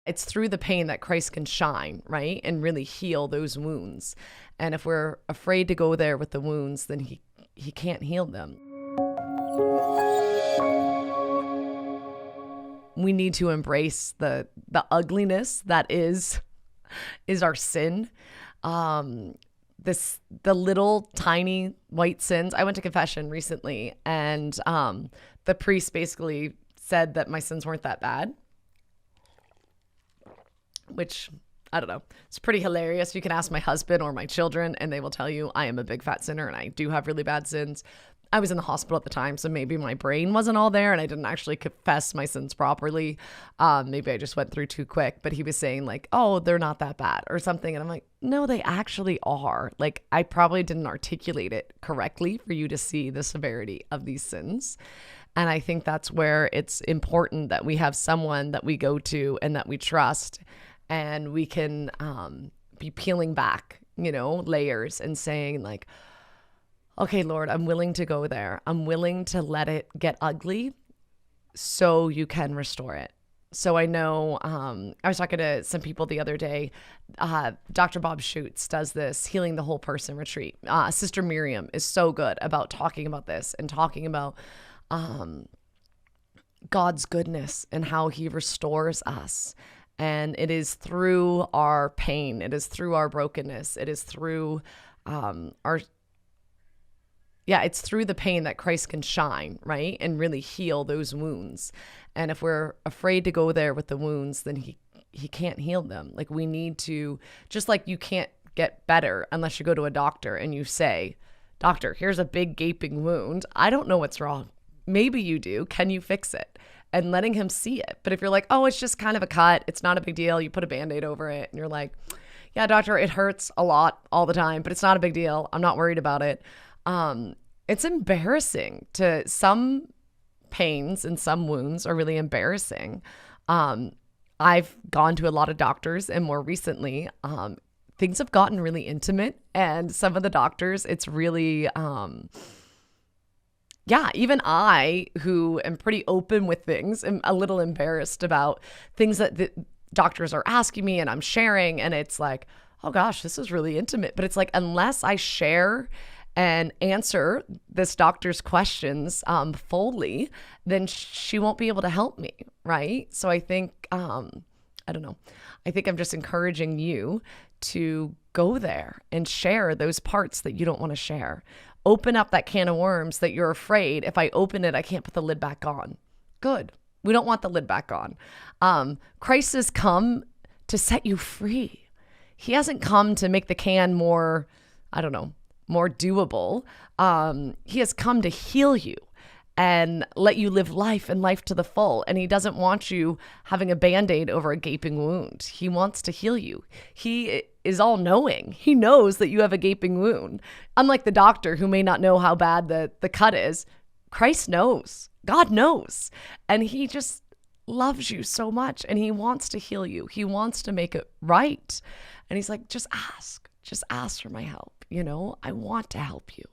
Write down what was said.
It's through the pain that Christ can shine, right? And really heal those wounds. And if we're afraid to go there with the wounds, then he can't heal them. We need to embrace the ugliness that is our sin. The little tiny white sins. I went to confession recently, and the priest basically said that my sins weren't that bad, which I don't know. It's pretty hilarious. You can ask my husband or my children, and they will tell you I am a big fat sinner, and I do have really bad sins. I was in the hospital at the time, so maybe my brain wasn't all there and I didn't actually confess my sins properly. Maybe I just went through too quick, but he was saying like, oh, they're not that bad or something. And I'm like, no, they actually are. Like, I probably didn't articulate it correctly for you to see the severity of these sins. And I think that's where it's important that we have someone that we go to and that we trust, and we can be peeling back, layers and saying like, okay, Lord, I'm willing to go there. I'm willing to let it get ugly so you can restore it. So I know I was talking to some people the other day. Dr. Bob Schutz does this Healing the Whole Person retreat. Sister Miriam is so good about talking about this and talking about God's goodness and how he restores us. And it is through our pain. It is through our brokenness. It is through it's through the pain that Christ can shine, right? And really heal those wounds. And if we're afraid to go there with the wounds, then he can't heal them. Like, we need to, just like you can't get better unless you go to a doctor and you say, doctor, here's a big gaping wound. I don't know what's wrong. Maybe you do. Can you fix it? And letting him see it. But if you're like, oh, it's just kind of a cut, it's not a big deal, you put a Band-Aid over it, and you're like, yeah, doctor, it hurts a lot all the time, but it's not a big deal. I'm not worried about it. It's embarrassing. To some pains and some wounds are really embarrassing. I've gone to a lot of doctors, and more recently, things have gotten really intimate, and some of the doctors, it's really, even I, who am pretty open with things, am a little embarrassed about things that the doctors are asking me and I'm sharing, and it's like, oh gosh, this is really intimate. But it's like, unless I share and answer this doctor's questions fully, then she won't be able to help me, right? So I think, I don't know. I think I'm just encouraging you to go there and share those parts that you don't want to share. Open up that can of worms that you're afraid, if I open it, I can't put the lid back on. Good. We don't want the lid back on. Christ has come to set you free. He hasn't come to make the can more, more doable. He has come to heal you and let you live life and life to the full. And he doesn't want you having a Band-Aid over a gaping wound. He wants to heal you. He is all knowing. He knows that you have a gaping wound. Unlike the doctor who may not know how bad the cut is, Christ knows. God knows. And he just loves you so much, and he wants to heal you. He wants to make it right. And he's like, just ask for my help. I want to help you.